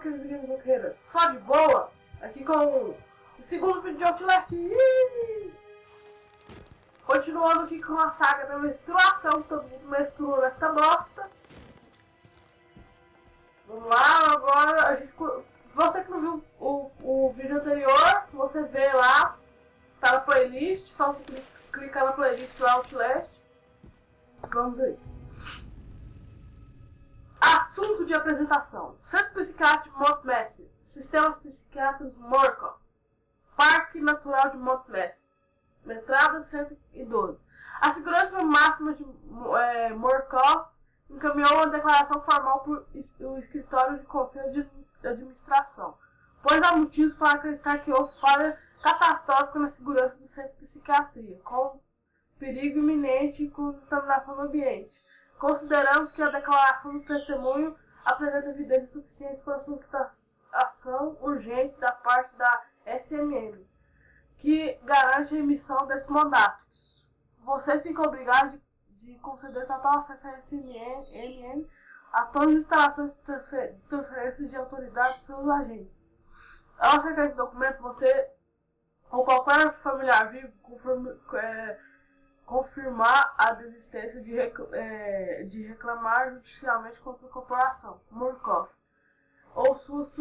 hackers e games roqueiras, só de boa, aqui com o segundo vídeo de Outlast. Continuando aqui com a saga da menstruação, todo mundo menstrua nesta bosta. Vamos lá, agora a gente, você que não viu o vídeo anterior, você vê lá, tá na playlist, só você clicar na playlist do Outlast. Vamos aí. Assunto de apresentação: Centro Psiquiátrico Mount Massive, Sistemas Psiquiátricos Murkoff, Parque Natural de Mount Massive, Metrada 112. A segurança máxima de Murkoff encaminhou uma declaração formal para o escritório de conselho de administração, pois há motivos para acreditar que houve falha catastrófica na segurança do centro de psiquiatria, com perigo iminente e contaminação do ambiente. Consideramos que a declaração do testemunho apresenta evidências suficientes para a solicitação urgente da parte da SMM, que garante a emissão desse mandato. Você fica obrigado de conceder total acesso à SMM a todas as instalações de transferência de autoridade de seus agentes. Ao aceitar esse documento, você ou qualquer familiar vivo confirmar a desistência de reclamar judicialmente contra a corporação, Murkoff, ou suas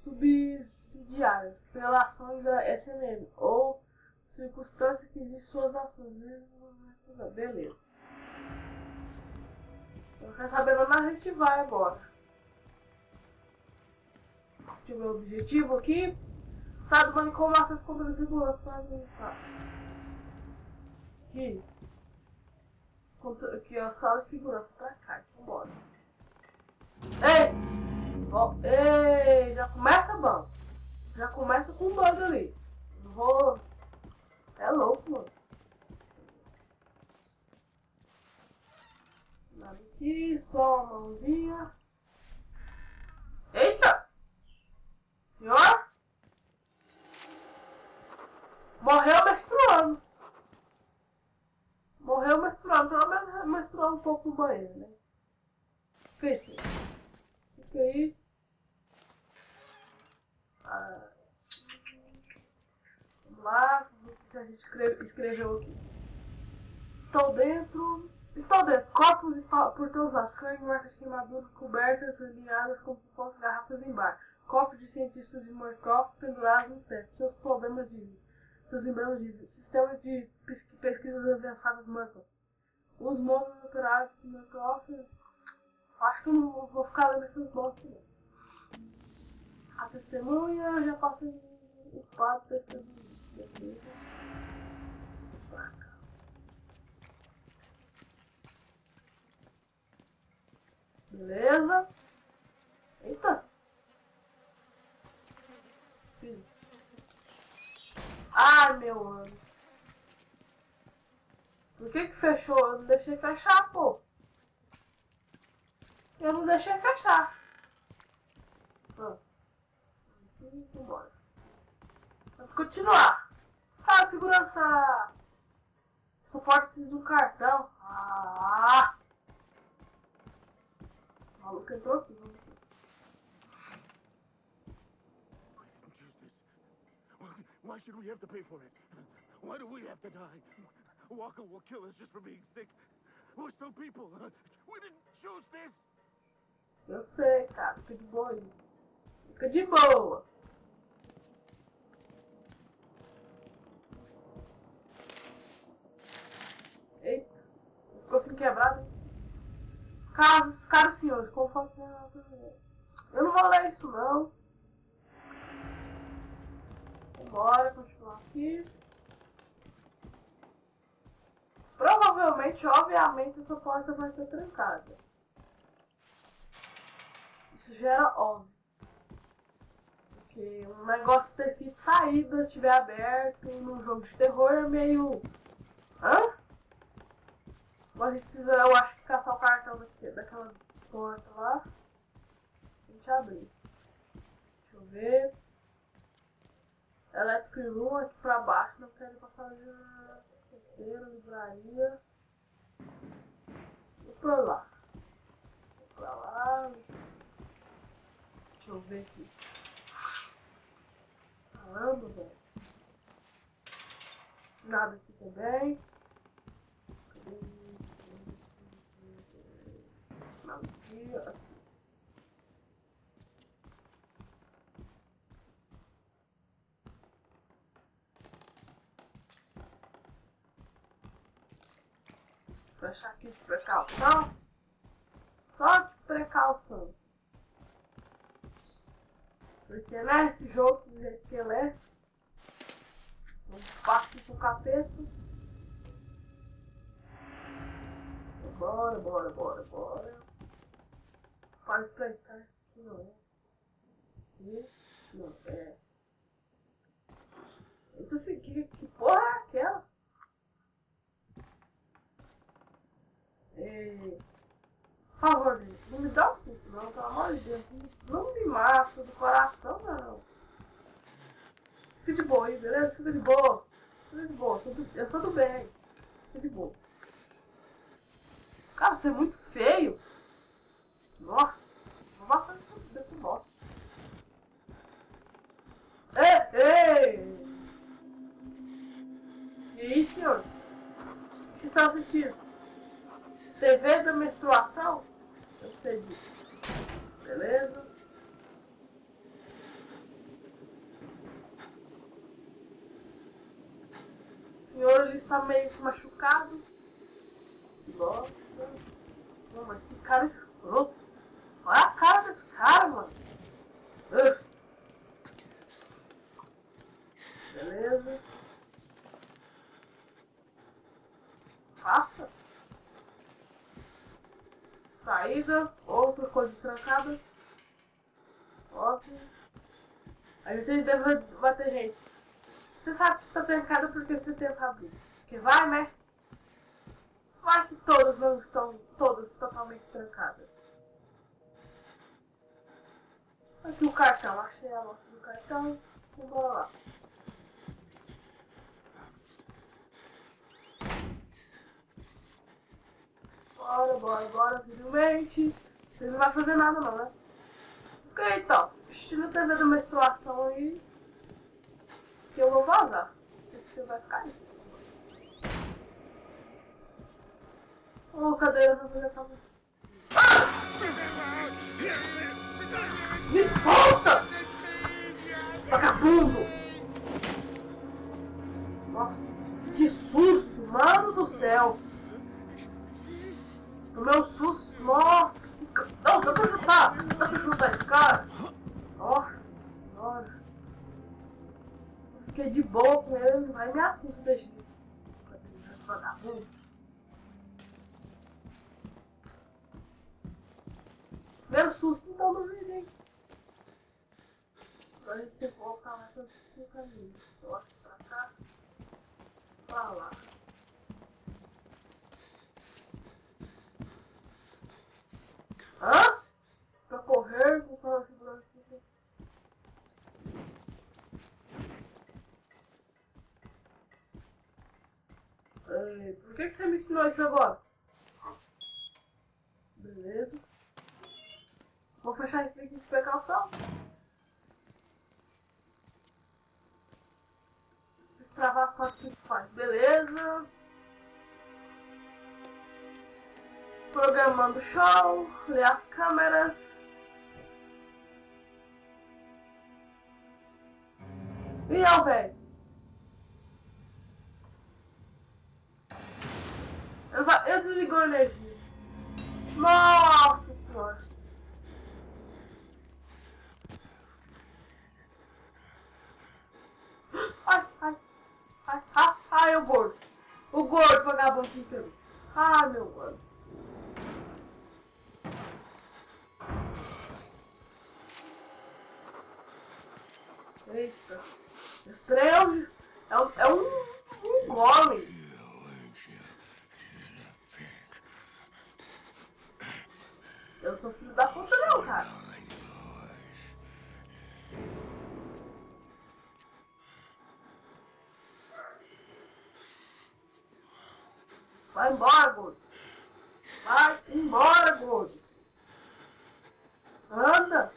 subsidiárias, pelas ações da SMM, ou circunstâncias que exigem suas ações. Beleza. Não quer saber nada, a gente vai agora. Deixa eu ver o objetivo aqui. Sabe como acesso contra a segurança para verificar. Aqui ó, sala de segurança pra cá, então bora. Ei, já começa bom. Já começa com um bug ali. É louco, mano. Nada aqui, só uma mãozinha. Eita! Senhor? Morreu menstruando. Morreu menstruando, pelo menos menstruando um pouco no banheiro, né? Fica aí. Vamos lá, o que a gente escreveu aqui. Estou dentro. Corpos por todos os sangue, marcas de queimadura, cobertas, alinhadas como se fossem garrafas em bar. Corpos de cientistas de Murkoff pendurados no teto. Seus emblemas dizem: Sistema de pesquisas avançadas Murkoff. Os móveis operados de Murkoff. Acho que eu não vou ficar lendo essas bostas não. A testemunha já passa o quadro testemunha. Beleza. Eita. Ai, meu ano. Por que fechou? Eu não deixei fechar, pô. Eu não deixei fechar. Vambora. Vamos continuar. Sala de segurança. Essa porta precisa de um cartão. O maluco entrou aqui. Why should we have to pay for it? Why do we have to die? Walker will kill us just for being sick. We're still people. We didn't choose this. Eu sei, cara. Fica de boa aí. Fica de boa. Eita. Ficou assim quebrado. Caros senhores, como faço? Eu não vou ler isso não. Bora continuar aqui. Provavelmente, obviamente, essa porta vai estar trancada. Isso já era óbvio. Porque um negócio que tá escrito saída, estiver aberto num jogo de terror é meio... Hã? Mas a gente precisa, eu acho que caçar o cartão daquela porta lá. A gente abrir. Deixa eu ver. Electric Room aqui pra baixo, não quero passar de roteiro, livraria. Vou pra lá. Deixa eu ver aqui. Caramba, velho. Nada aqui também. Cadê? Nada aqui. Aqui. Vou fechar aqui de precaução. Só de precaução. Porque, né, esse jogo, do jeito que ele é, um pacto com o capeta. Bora, bora, bora, bora. Faz pra cá. Aqui não é. Aqui não é. Então, assim, que porra é aquela? Por favor, gente, não me dá um susto, não, pelo amor de Deus. Não me mata do coração, não. Fica de boa aí, beleza? Fica de boa. Fica de boa, eu sou do bem. Fica de boa. Cara, você é muito feio. Nossa, vou matar desse bosta. Ei! E aí, senhor? O que vocês estão assistindo? TV da menstruação? Eu sei disso. Beleza? O senhor ele está meio machucado. Nossa. Não, mas que cara escroto. Olha a cara desse cara, mano. Beleza. Passa. Saída. Outra coisa trancada. Ótimo. A gente deve bater gente. Você sabe que tá trancada porque você tenta abrir. Porque vai, né? Vai que todas não estão todas totalmente trancadas. Aqui o cartão. Achei a amostra do cartão. Vamos lá. Bora, finalmente. Vocês não vão fazer nada não, né? Ok, então. Assistindo a TV da menstruação aí. Que eu vou vazar. Não sei se o filme vai ficar isso. Ô, cadeira, não fazer calma. Me solta! Vagabundo! Nossa, que susto, mano do céu! Tomei um susto, nossa! Não, dá pra chutar! Dá pra chutar esse cara? Nossa senhora! Eu fiquei de boa com ele, vai me assusta desse vagabundo. Primeiro susto, então não virei. Agora a gente tem que voltar lá pra eu esqueci o caminho. Eu acho que pra cá, pra lá. Hã? Pra correr, vou falar assim pra você. Por que você me ensinou isso agora? Beleza. Vou fechar isso aqui de precaução. Destravar as partes principais. Beleza. Programando o show. Ler as câmeras. E eu, velho? Eu desligou a energia. Nossa senhora. Ai, o gordo. O gordo vagabundo inteiro. Ai, meu Deus. Eita. Estranho. É um golem. Eu não sou filho da puta não, cara. Vai embora, gordo. Vai embora, gordo. Anda.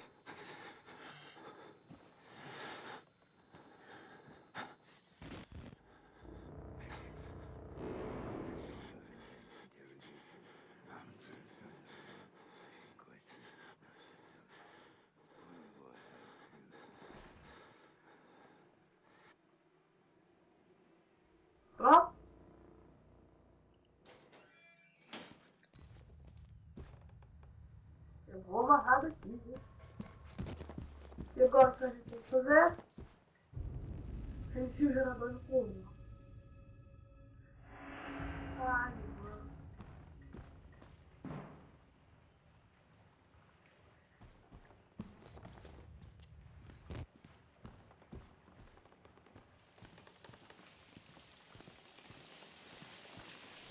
Eu vou amarrar daqui, viu? E agora o que a gente tem que fazer? Reinicia o gerador do plano. Ai, mano.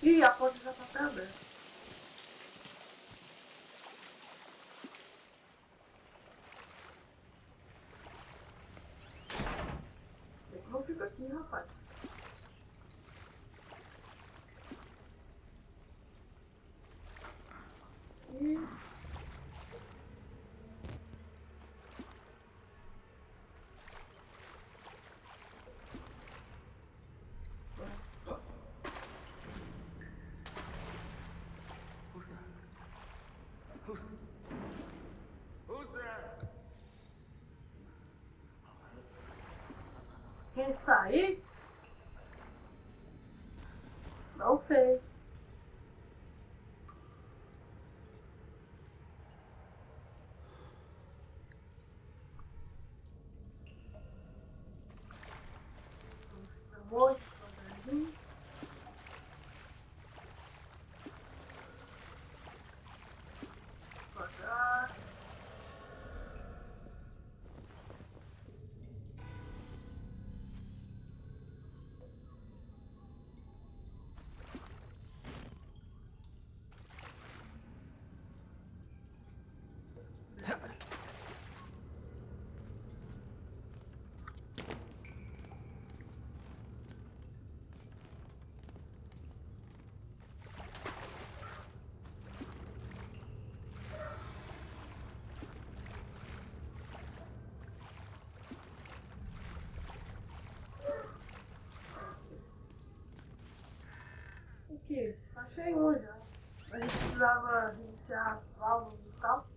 Ih, a porta já tá até aberta. Não fica aqui, rapaz. E... Who's there? Quem está aí? Não sei. Muito devagarzinho. Devagar. Aqui, achei um já. A gente precisava reiniciar as válvulas e tal.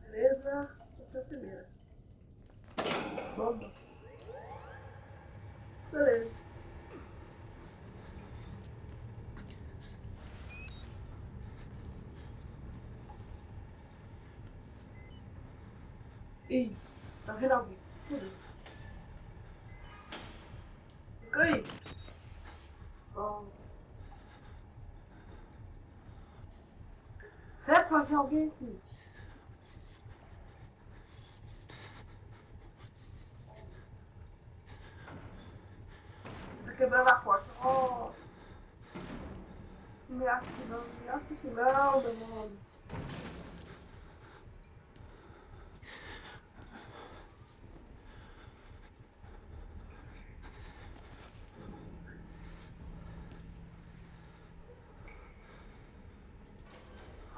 Beleza? Essa é a primeira. Vamos. Beleza. Ih, tá vendo alguém? Fudeu. Fica aí. Bom. Sempre vai vir alguém aqui. Tá quebrando a porta. Nossa. Não me acha que não, não me acha que não, demônio.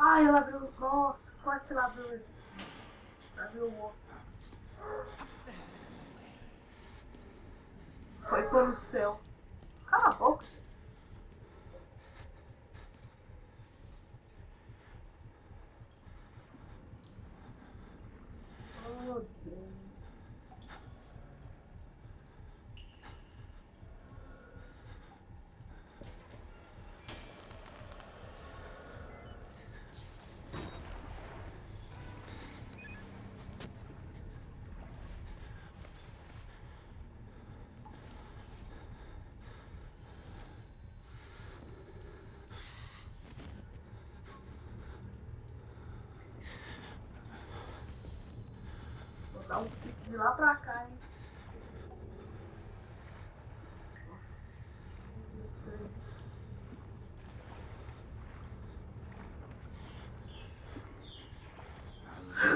Ai, ela abriu. Nossa, quase que ela abriu esse. Abriu o outro. Foi pelo céu. Cala a boca. Oh, Deus. Vou dar um pique de lá pra cá, hein. Nossa.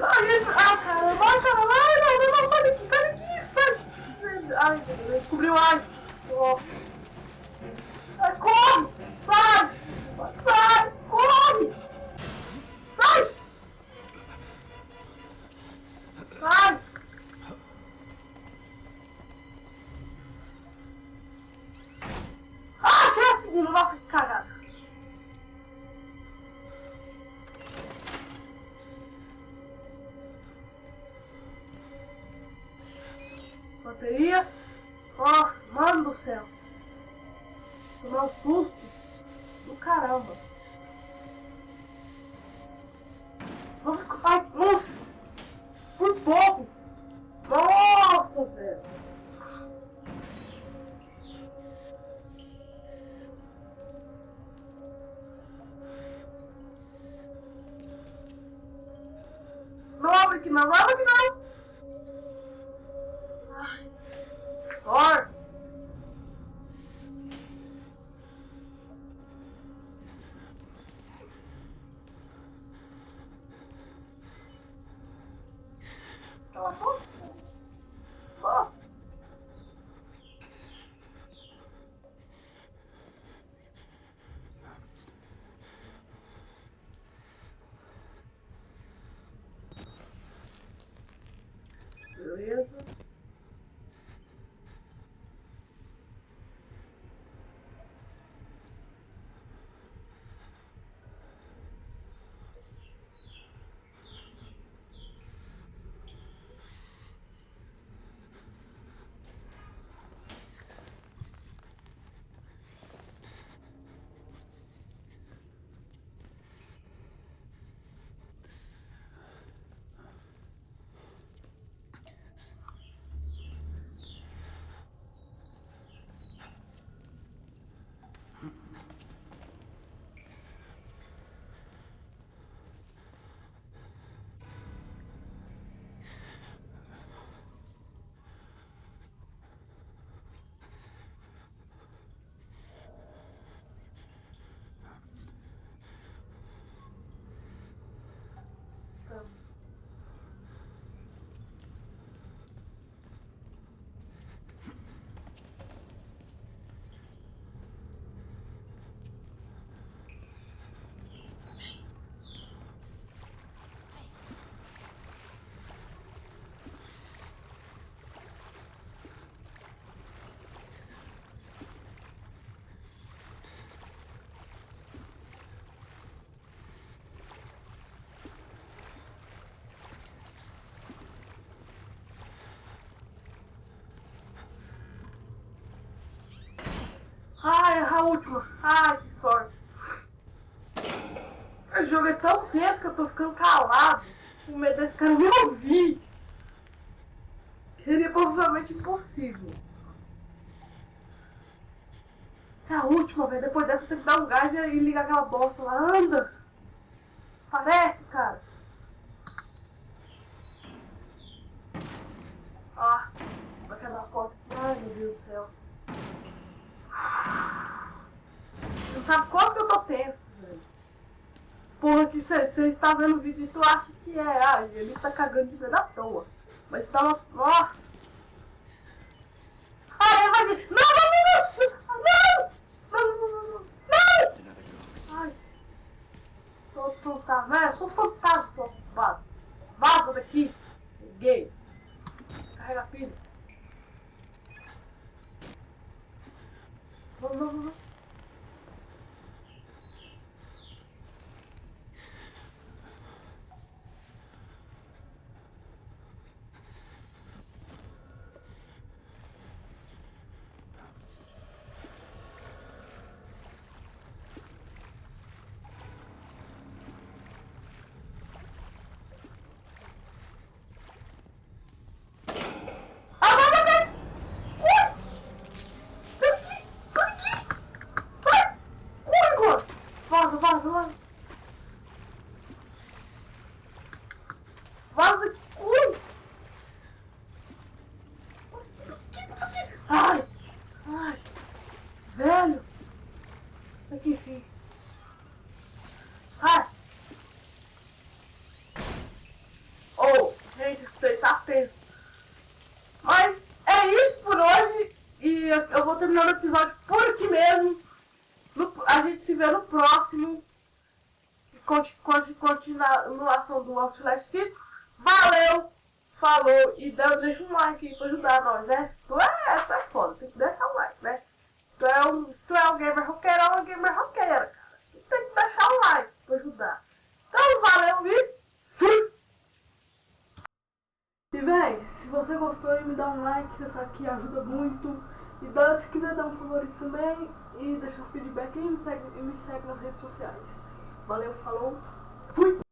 Ai, caramba, ai, caramba, ai, não, não, sai daqui, sai daqui, sai. Ai, ele descobriu, ai. Nossa. Ai, corre, sai, sai, corre, sai, sai. Ah, achei a segunda, nossa, que cagada. Bateria. Nossa, mano do céu. Tomei um susto do caramba. vamos escutar. Nossa! Por pouco! Nossa, velho! Não abre aqui não, não abre aqui não! Ai, que sorte! Cala a boca! Nossa! Beleza. Ai, a última. Ai, que sorte. O jogo é tão tenso que eu tô ficando calado. Com medo desse cara me ouvir. Que seria provavelmente impossível. É a última, velho. Depois dessa eu tenho que dar um gás e ligar aquela bosta lá. Anda! Parece, cara. Ah, vai quebrar a porta aqui. Ai, meu Deus do céu. Você não sabe quanto que eu tô tenso, velho. Porra, que você está vendo o vídeo e tu acha que é. Ah, ele tá cagando de medo à toa. Mas tá uma. Nossa! Ah, ele vai vir! Não, não, não, não! Não! Não, não, não, não! Não! Ai! Sou outro fantasma. Eu sou fantasma, seu ocupado. Vaza daqui! Gay! Carrega a pilha. Não, não, não, não. Vaza, vaza, vaza. Vaza daqui, corre. Isso aqui. Ai, ai. Velho. Aqui, enfim. Sai. Oh, gente, isso daí tá tenso. Mas é isso por hoje. E eu vou terminar o episódio por aqui mesmo. A gente se vê no próximo. Continuação do Outlast aqui. Valeu! Falou! E deixa um like aí pra ajudar nós, né? Tu é foda, tem que deixar um like, né? Tu é um gamer roqueiro ou uma gamer roqueira, cara. Tu tem que deixar um like pra ajudar. Então valeu e fui! E véi, se você gostou, me dá um like, você sabe que ajuda muito. E se quiser dar um favorito também e deixar um feedback aí, me segue nas redes sociais. Valeu, falou, fui!